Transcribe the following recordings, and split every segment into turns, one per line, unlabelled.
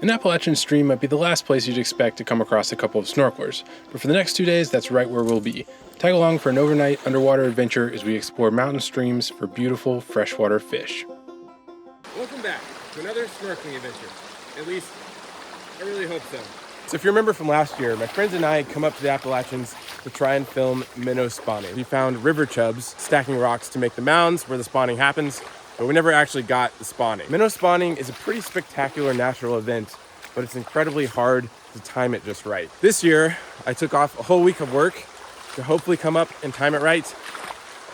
An Appalachian stream might be the last place you'd expect to come across a couple of snorkelers, but for the next 2 days, that's right where we'll be. Tag along for an overnight underwater adventure as we explore mountain streams for beautiful freshwater fish.
Welcome back to another snorkeling adventure. At least, I really hope so. So if you remember from last year, my friends and I had come up to the Appalachians to try and film minnow spawning. We found river chubs stacking rocks to make the mounds where the spawning happens, but we never actually got the spawning. Minnow spawning is a pretty spectacular natural event, but it's incredibly hard to time it just right. This year, I took off a whole week of work to hopefully come up and time it right,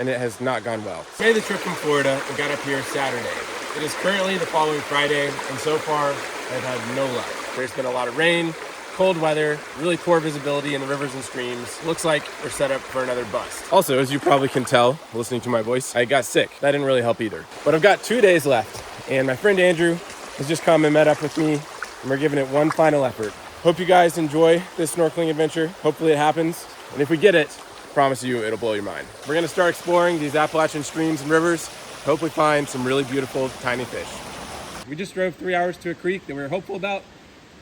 and it has not gone well. We made the trip from Florida and got up here Saturday. It is currently the following Friday, and so far, I've had no luck. There's been a lot of rain, cold weather, really poor visibility in the rivers and streams. Looks like we're set up for another bust. Also, as you probably can tell, listening to my voice, I got sick. That didn't really help either. But I've got 2 days left, and my friend Andrew has just come and met up with me, and we're giving it one final effort. Hope you guys enjoy this snorkeling adventure. Hopefully it happens, and if we get it, I promise you it'll blow your mind. We're gonna start exploring these Appalachian streams and rivers, hopefully find some really beautiful tiny fish. We just drove 3 hours to a creek that we were hopeful about,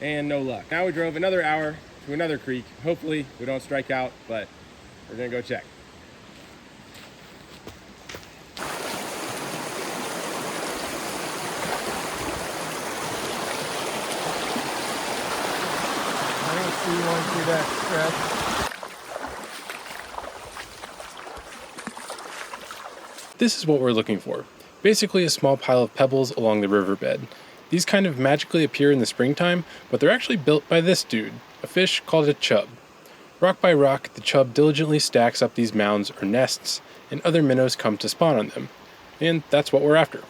and no luck. Now we drove another hour to another creek. Hopefully we don't strike out, but we're gonna go check. I don't see one through that stretch.
This is what we're looking for. Basically a small pile of pebbles along the riverbed. These kind of magically appear in the springtime, but they're actually built by this dude, a fish called a chub. Rock by rock, the chub diligently stacks up these mounds or nests, and other minnows come to spawn on them. And that's what we're after.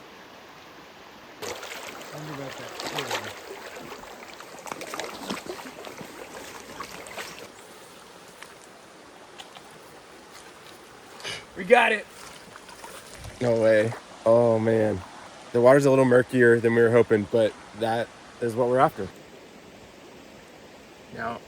We got it! No way. Oh man. The water's a little murkier than we were hoping, but that is what we're after. Now,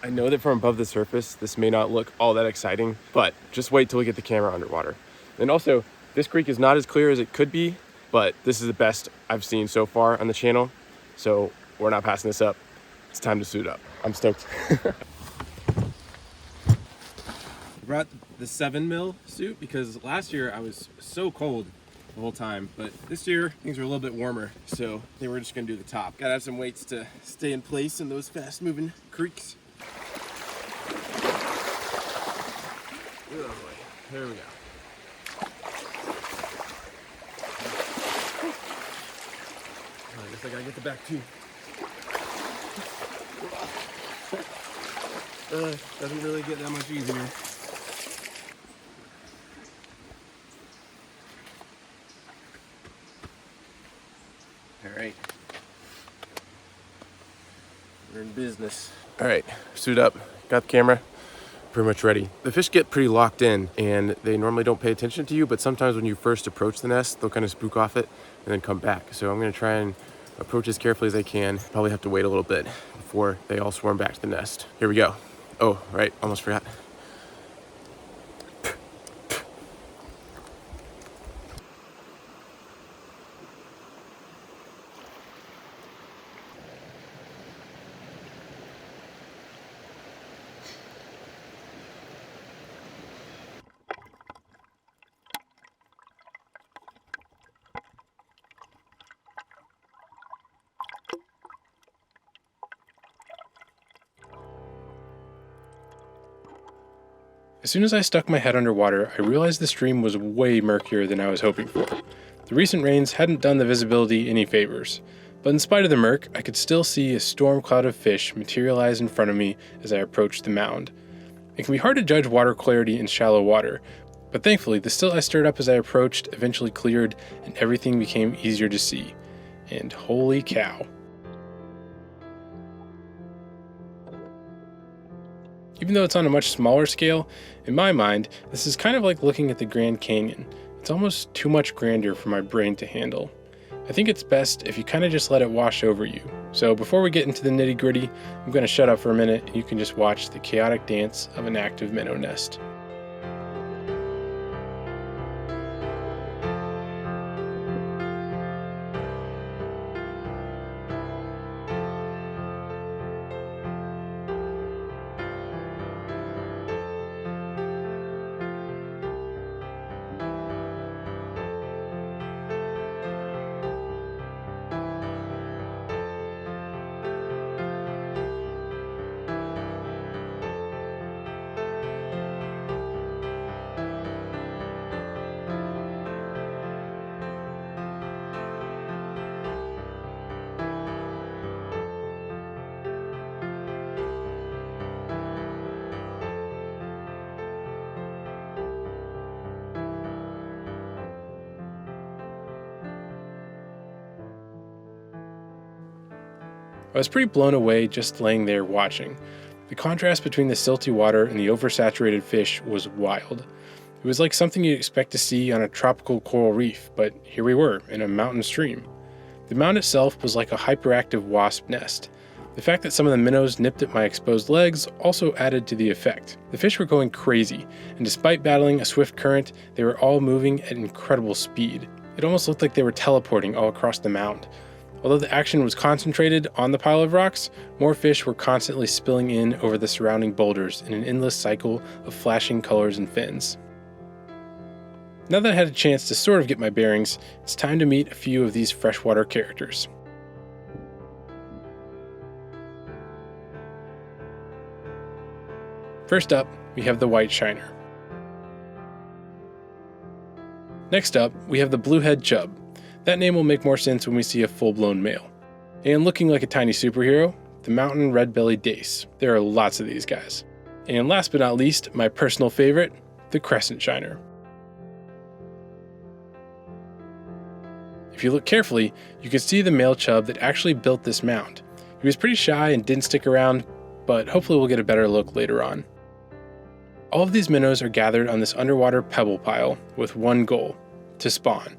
I know that from above the surface, this may not look all that exciting, but just wait till we get the camera underwater. And also, this creek is not as clear as it could be, but this is the best I've seen so far on the channel, so we're not passing this up. It's time to suit up. I'm stoked. I brought the 7 mil suit because last year I was so cold the whole time, but this year things are a little bit warmer, so I think we're just gonna do the top. Gotta have some weights to stay in place in those fast moving creeks. Oh boy, there we go. I guess I gotta get the back too. Doesn't really get that much easier. All right, we're in business. All right, suit up, got the camera, pretty much ready. The fish get pretty locked in and they normally don't pay attention to you, but sometimes when you first approach the nest, they'll kind of spook off it and then come back. So I'm gonna try and approach as carefully as I can. Probably have to wait a little bit before they all swarm back to the nest. Here we go. Oh, right, almost forgot.
As soon as I stuck my head underwater, I realized the stream was way murkier than I was hoping for. The recent rains hadn't done the visibility any favors, but in spite of the murk, I could still see a storm cloud of fish materialize in front of me as I approached the mound. It can be hard to judge water clarity in shallow water, but thankfully the silt I stirred up as I approached eventually cleared and everything became easier to see. And holy cow. Even though it's on a much smaller scale, in my mind, this is kind of like looking at the Grand Canyon. It's almost too much grandeur for my brain to handle. I think it's best if you kind of just let it wash over you. So before we get into the nitty-gritty, I'm going to shut up for a minute and you can just watch the chaotic dance of an active minnow nest. I was pretty blown away just laying there watching. The contrast between the silty water and the oversaturated fish was wild. It was like something you'd expect to see on a tropical coral reef, but here we were, in a mountain stream. The mound itself was like a hyperactive wasp nest. The fact that some of the minnows nipped at my exposed legs also added to the effect. The fish were going crazy, and despite battling a swift current, they were all moving at incredible speed. It almost looked like they were teleporting all across the mound. Although the action was concentrated on the pile of rocks, more fish were constantly spilling in over the surrounding boulders in an endless cycle of flashing colors and fins. Now that I had a chance to sort of get my bearings, it's time to meet a few of these freshwater characters. First up, we have the white shiner. Next up, we have the bluehead chub. That name will make more sense when we see a full-blown male. And looking like a tiny superhero, the mountain red-bellied dace. There are lots of these guys. And last but not least, my personal favorite, the crescent shiner. If you look carefully, you can see the male chub that actually built this mound. He was pretty shy and didn't stick around, but hopefully we'll get a better look later on. All of these minnows are gathered on this underwater pebble pile with one goal: to spawn.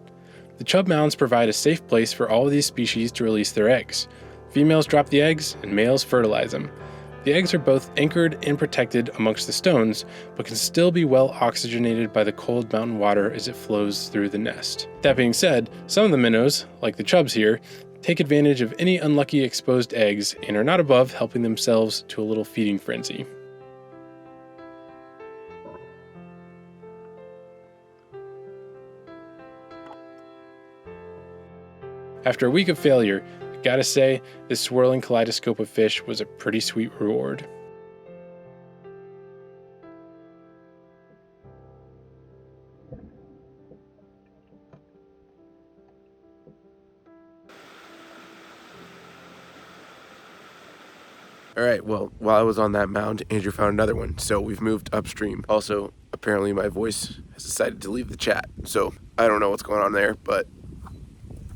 The chub mounds provide a safe place for all of these species to release their eggs. Females drop the eggs and males fertilize them. The eggs are both anchored and protected amongst the stones, but can still be well oxygenated by the cold mountain water as it flows through the nest. That being said, some of the minnows, like the chubs here, take advantage of any unlucky exposed eggs and are not above helping themselves to a little feeding frenzy. After a week of failure, I gotta say, this swirling kaleidoscope of fish was a pretty sweet reward.
All right, well, while I was on that mound, Andrew found another one, so we've moved upstream. Also, apparently my voice has decided to leave the chat, so I don't know what's going on there, but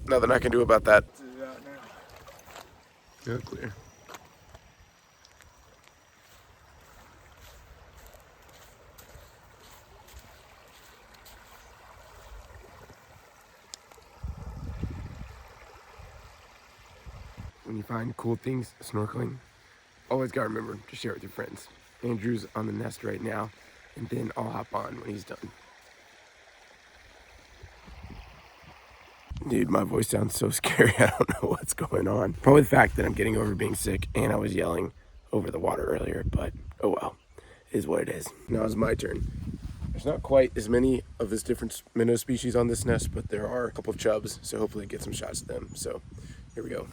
nothing I can do about that. Yeah, clear. When you find cool things snorkeling, always gotta remember to share it with your friends. Andrew's on the nest right now, and then I'll hop on when he's done. Dude, my voice sounds so scary. I don't know what's going on. Probably the fact that I'm getting over being sick and I was yelling over the water earlier, but oh well, it is what it is. Now it's my turn. There's not quite as many of this different minnow species on this nest, but there are a couple of chubs, so hopefully get some shots of them. So here we go.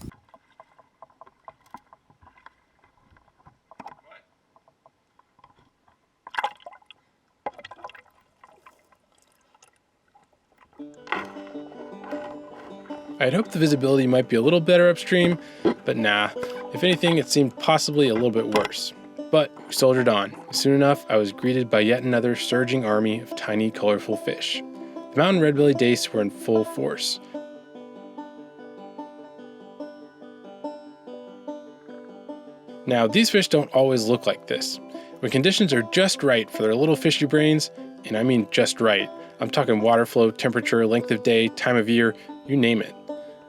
I'd hoped the visibility might be a little better upstream, but nah. If anything, it seemed possibly a little bit worse. But we soldiered on. Soon enough, I was greeted by yet another surging army of tiny, colorful fish. The mountain red-bellied dace were in full force. Now, these fish don't always look like this. When conditions are just right for their little fishy brains, and I mean just right, I'm talking water flow, temperature, length of day, time of year, you name it.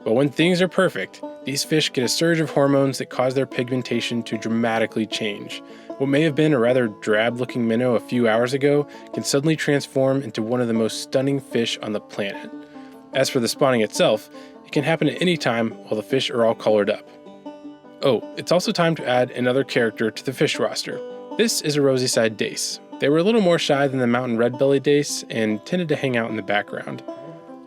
But when things are perfect, these fish get a surge of hormones that cause their pigmentation to dramatically change. What may have been a rather drab-looking minnow a few hours ago can suddenly transform into one of the most stunning fish on the planet. As for the spawning itself, it can happen at any time while the fish are all colored up. Oh, it's also time to add another character to the fish roster. This is a rosy-side dace. They were a little more shy than the mountain red-bellied dace and tended to hang out in the background.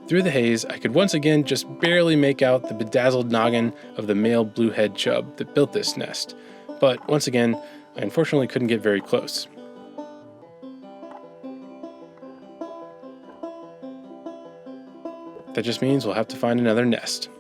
Through the haze, I could once again just barely make out the bedazzled noggin of the male bluehead chub that built this nest. But once again, I unfortunately couldn't get very close. That just means we'll have to find another nest.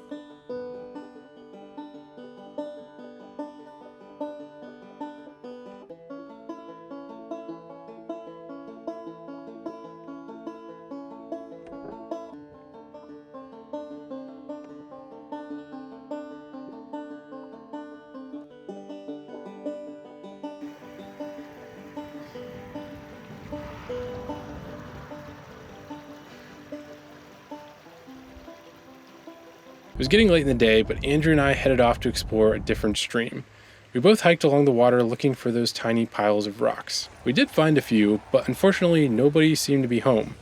was getting late in the day, but Andrew and I headed off to explore a different stream. We both hiked along the water looking for those tiny piles of rocks. We did find a few, but unfortunately nobody seemed to be home.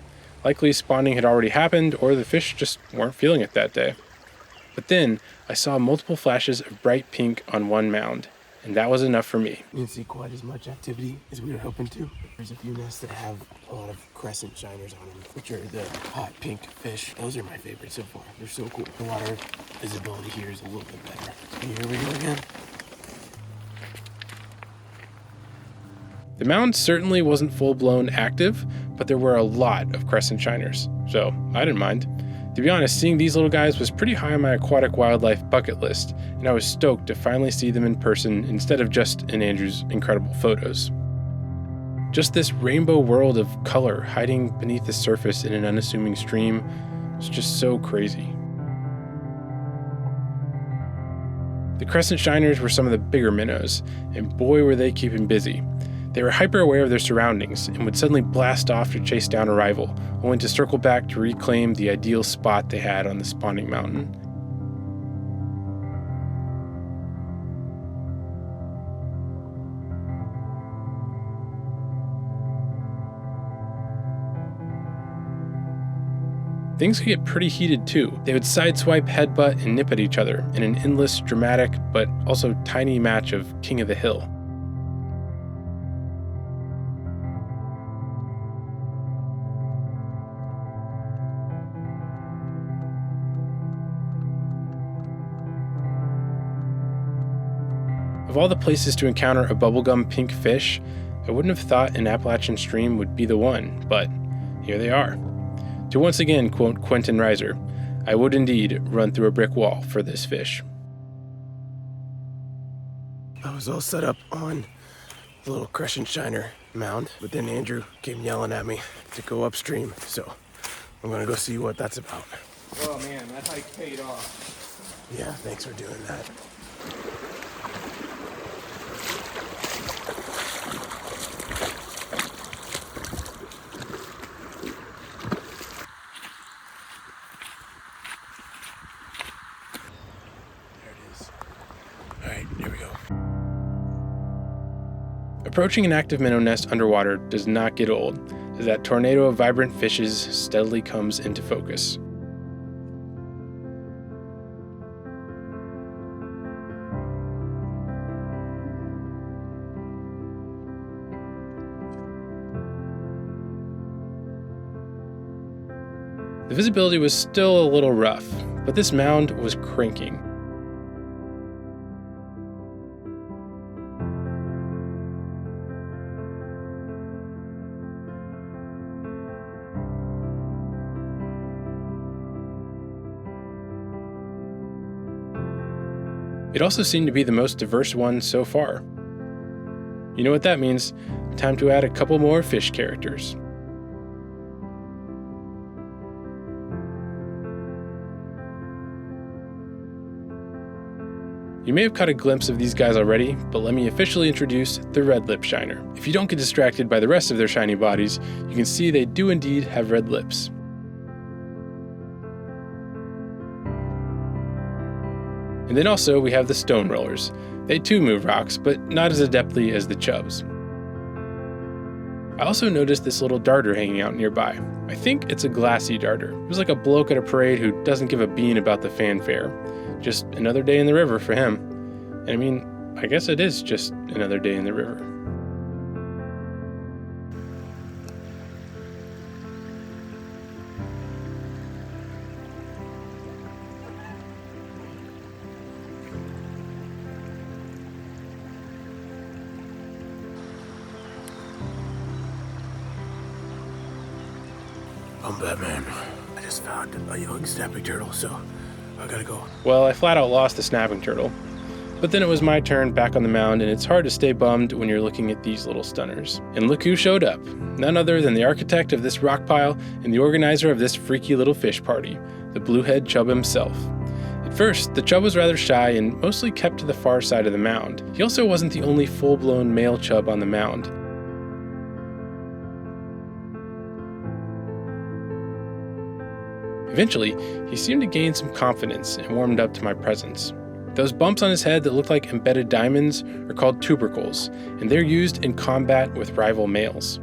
Likely spawning had already happened, or the fish just weren't feeling it that day. But then I saw multiple flashes of bright pink on one mound, and that was enough for me.
We didn't see quite as much activity as we were hoping to. There's a few nests that have a lot of crescent shiners on them, which are the hot pink fish. Those are my favorites so far. They're so cool. The water visibility here is a little bit better. And here we go again.
The mound certainly wasn't full-blown active, but there were a lot of crescent shiners, so I didn't mind. To be honest, seeing these little guys was pretty high on my aquatic wildlife bucket list, and I was stoked to finally see them in person instead of just in Andrew's incredible photos. Just this rainbow world of color hiding beneath the surface in an unassuming stream was just so crazy. The crescent shiners were some of the bigger minnows, and boy were they keeping busy. They were hyper aware of their surroundings and would suddenly blast off to chase down a rival, only to circle back to reclaim the ideal spot they had on the spawning mountain. Things could get pretty heated too. They would sideswipe, headbutt, and nip at each other in an endless, dramatic, but also tiny match of King of the Hill. Of all the places to encounter a bubblegum pink fish, I wouldn't have thought an Appalachian stream would be the one, but here they are. To once again quote Quentin Reiser, I would indeed run through a brick wall for this fish.
I was all set up on the little crescent shiner mound, but then Andrew came yelling at me to go upstream, so I'm gonna go see what that's about.
Oh man, that hike paid off.
Yeah, thanks for doing that.
Approaching an active minnow nest underwater does not get old, as that tornado of vibrant fishes steadily comes into focus. The visibility was still a little rough, but this mound was cranking. It also seemed to be the most diverse one so far. You know what that means? Time to add a couple more fish characters. You may have caught a glimpse of these guys already, but let me officially introduce the red lip shiner. If you don't get distracted by the rest of their shiny bodies, you can see they do indeed have red lips. And then also we have the stone rollers. They too move rocks, but not as adeptly as the chubs. I also noticed this little darter hanging out nearby. I think it's a glassy darter. It was like a bloke at a parade who doesn't give a bean about the fanfare. Just another day in the river for him. And I mean, I guess it is just another day in the river.
I'm Batman. I just found a young snapping turtle, so I gotta go.
Well, I flat out lost the snapping turtle. But then it was my turn back on the mound, and it's hard to stay bummed when you're looking at these little stunners. And look who showed up. None other than the architect of this rock pile and the organizer of this freaky little fish party, the bluehead chub himself. At first, the chub was rather shy and mostly kept to the far side of the mound. He also wasn't the only full-blown male chub on the mound. Eventually, he seemed to gain some confidence and warmed up to my presence. Those bumps on his head that look like embedded diamonds are called tubercles, and they're used in combat with rival males.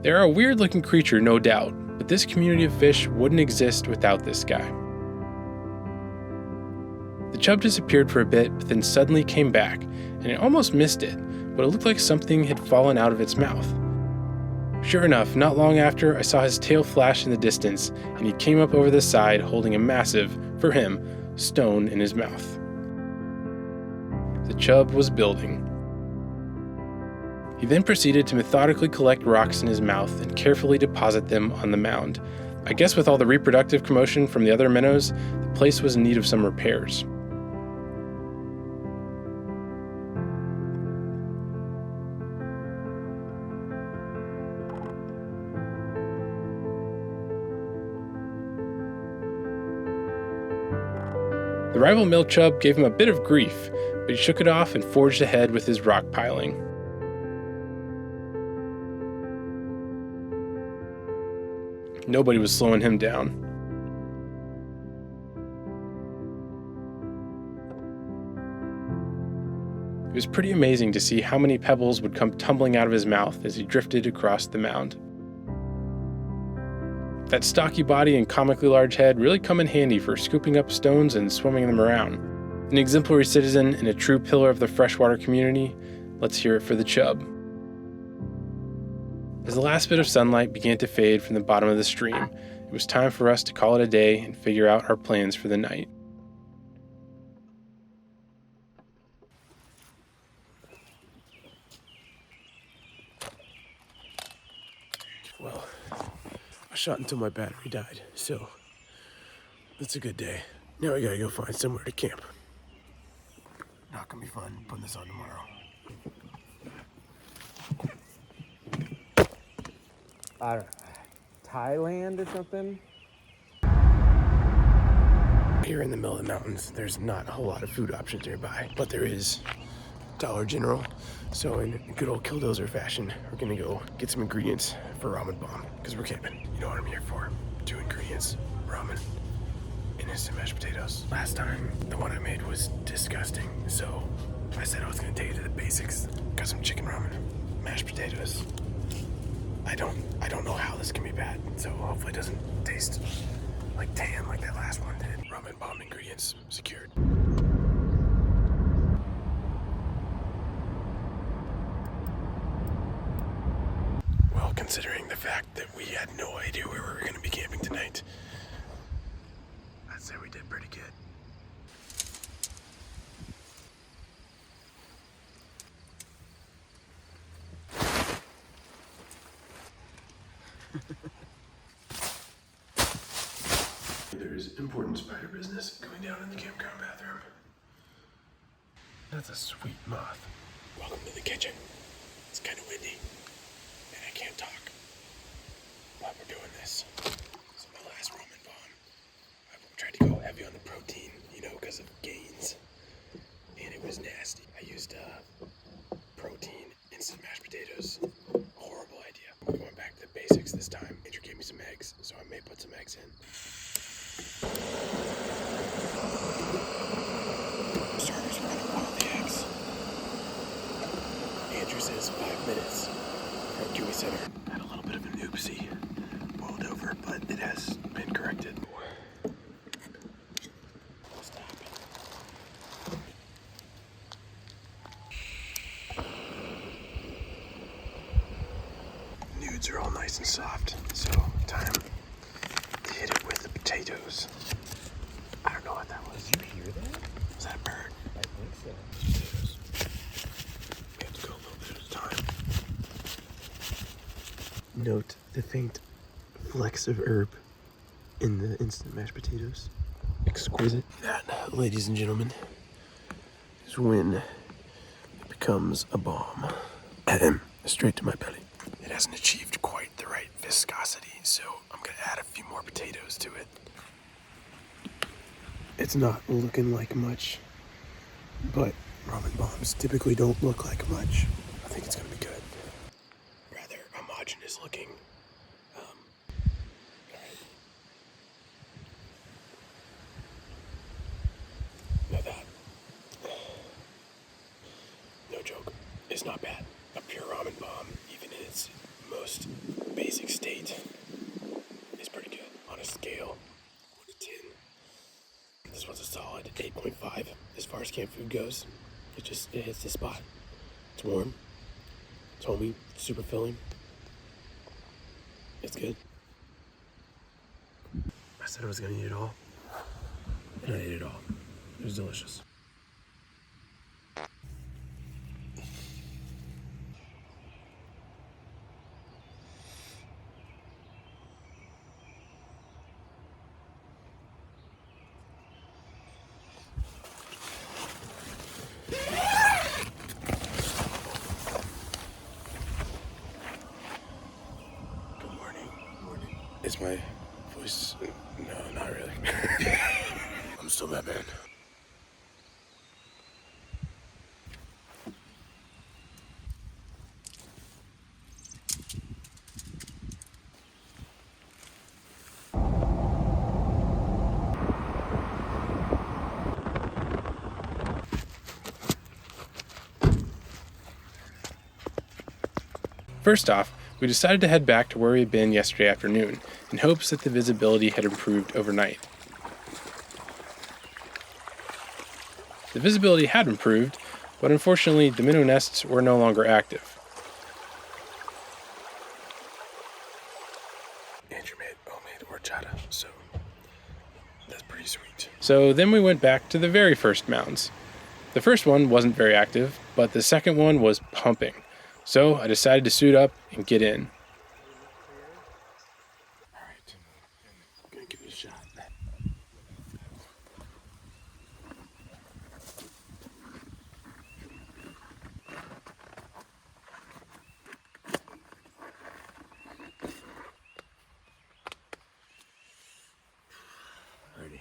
They're a weird-looking creature, no doubt, but this community of fish wouldn't exist without this guy. The chub disappeared for a bit, but then suddenly came back, and I almost missed it, but it looked like something had fallen out of its mouth. Sure enough, not long after, I saw his tail flash in the distance, and he came up over the side holding a massive, for him, stone in his mouth. The chub was building. He then proceeded to methodically collect rocks in his mouth and carefully deposit them on the mound. I guess with all the reproductive commotion from the other minnows, the place was in need of some repairs. The rival male chub gave him a bit of grief, but he shook it off and forged ahead with his rock piling. Nobody was slowing him down. It was pretty amazing to see how many pebbles would come tumbling out of his mouth as he drifted across the mound. That stocky body and comically large head really come in handy for scooping up stones and swimming them around. An exemplary citizen and a true pillar of the freshwater community, let's hear it for the chub. As the last bit of sunlight began to fade from the bottom of the stream, it was time for us to call it a day and figure out our plans for the night.
Well, I shot until my battery died, so that's a good day. Now I gotta go find somewhere to camp. Not gonna be fun putting this on tomorrow.
I don't know, Thailand or something?
Here in the middle of the mountains, there's not a whole lot of food options nearby, but there is Dollar General. So in good old Killdozer fashion, we're gonna go get some ingredients for Ramen Bomb, because we're camping. You know what I'm here for. 2 ingredients, ramen and instant mashed potatoes. Last time, the one I made was disgusting, so I said I was gonna take it to the basics. Got some chicken ramen, mashed potatoes. I don't know how this can be bad, so hopefully it doesn't taste like tan like that last one did. Ramen Bomb ingredients secured. Well, considering the fact that we had no idea where we were going to be camping tonight, I'd say we did pretty good. There's important spider business going down in the campground bathroom. That's a sweet moth. Welcome to the kitchen. It's kind of windy, and I can't talk. But we're doing this. This is my last Ramen Bomb. I tried to go heavy on the protein, because of gains. And it was nasty. I used protein, instant mashed potatoes. Horrible idea. We're going back to the basics this time. Andrew gave me some eggs, so I may put some eggs in. Starters are gonna boil the eggs. Andrew says 5 minutes. At Kiwi Center. Had a little bit of an oopsie. Boiled over, but it has been corrected. Stop it. Nudes are all nice and soft, so time to hit it with the potatoes. I don't know what that was.
Did you hear that?
Was that a bird?
I think so.
Potatoes. We have to go a little bit at a time. Note the faint flecks of herb in the instant mashed potatoes. Exquisite. That, ladies and gentlemen, is when it becomes a bomb. Straight to my belly. It hasn't achieved quite the right viscosity, so I'm gonna add a few more potatoes to it. It's not looking like much, but ramen bombs typically don't look like much. I think it's gonna be good. Rather homogeneous looking. Alright. No joke. It's not bad. A pure ramen bomb, even in its most basic state, is pretty good. On a scale 1 to 10, this one's a solid 8.5 as far as camp food goes. It hits the spot. It's warm. It's homey. Super filling. It's good. I said I was gonna eat it all, and I ate it all. It was delicious. Is my voice? No, not really. I'm still that bad.
First off, we decided to head back to where we had been yesterday afternoon, in hopes that the visibility had improved overnight. The visibility had improved, but unfortunately the minnow nests were no longer active.
Andrew made homemade horchata, so that's pretty sweet.
So then we went back to the very first mounds. The first one wasn't very active, but the second one was pumping. So I decided to suit up and get in.
All right, I'm gonna give it a shot. Ready.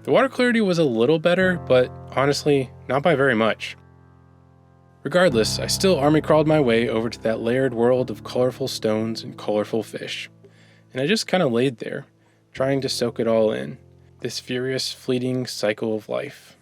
The water clarity was a little better, but honestly, not by very much. Regardless, I still army crawled my way over to that layered world of colorful stones and colorful fish. And I just kind of laid there, trying to soak it all in, this furious, fleeting cycle of life.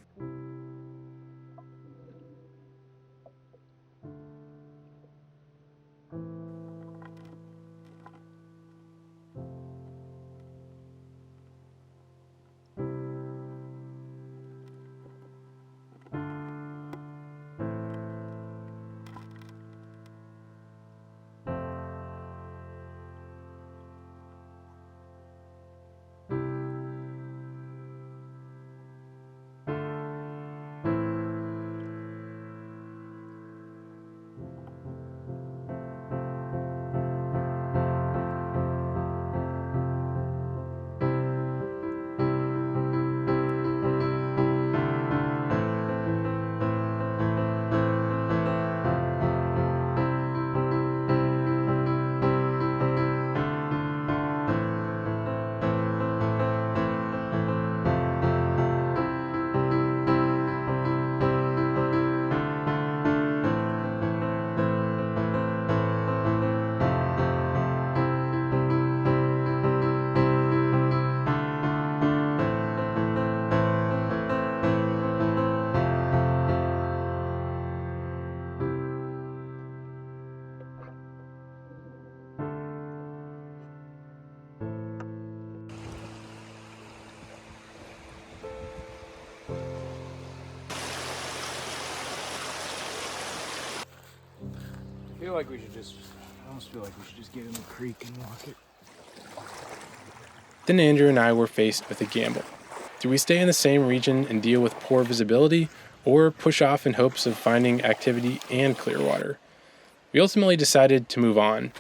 I almost feel like we should just get in the creek and walk it.
Then Andrew and I were faced with a gamble. Do we stay in the same region and deal with poor visibility, or push off in hopes of finding activity and clear water? We ultimately decided to move on,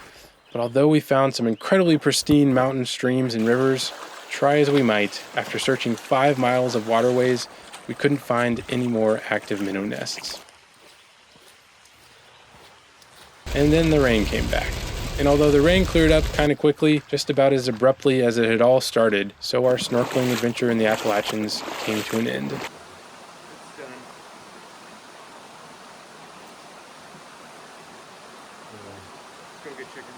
but although we found some incredibly pristine mountain streams and rivers, try as we might, after searching 5 miles of waterways, we couldn't find any more active minnow nests. And then the rain came back. And although the rain cleared up kind of quickly, just about as abruptly as it had all started, so our snorkeling adventure in the Appalachians came to an end.
It's done. Let's go get chicken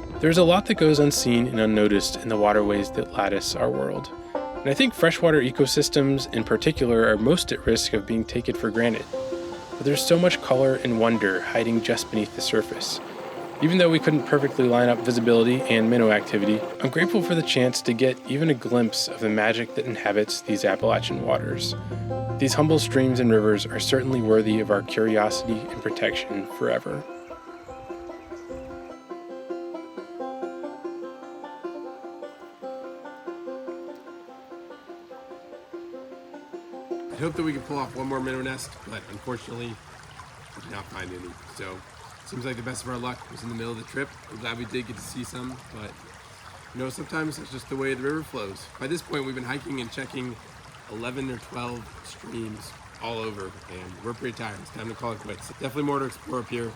wings.
There's a lot that goes unseen and unnoticed in the waterways that lattice our world. And I think freshwater ecosystems in particular are most at risk of being taken for granted. But there's so much color and wonder hiding just beneath the surface. Even though we couldn't perfectly line up visibility and minnow activity, I'm grateful for the chance to get even a glimpse of the magic that inhabits these Appalachian waters. These humble streams and rivers are certainly worthy of our curiosity and protection forever.
I hope that we can pull off one more minnow nest, but unfortunately, we did not find any. So, it seems like the best of our luck was in the middle of the trip. I'm glad we did get to see some, but you know, sometimes it's just the way the river flows. By this point, we've been hiking and checking 11 or 12 streams all over, and we're pretty tired. It's time to call it quits. Definitely more to explore up here.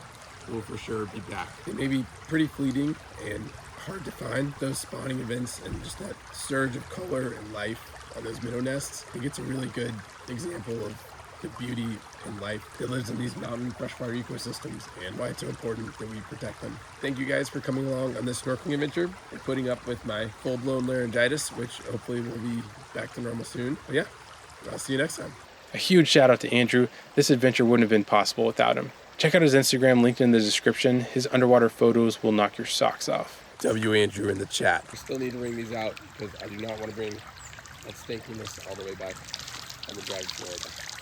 We'll for sure be back. It may be pretty fleeting and hard to find those spawning events and just that surge of color and life on those minnow nests. I think it's a really good example of the beauty and life that lives in these mountain freshwater ecosystems and why it's so important that we protect them. Thank you guys for coming along on this snorkeling adventure and putting up with my full-blown laryngitis, which hopefully will be back to normal soon. But yeah, I'll see you next time.
A huge shout out to Andrew. This adventure wouldn't have been possible without him. Check out his Instagram linked in the description. His underwater photos will knock your socks off.
W. Andrew in the chat. I still need to wring these out because I do not want to bring that stinkiness all the way back on the drive to Florida.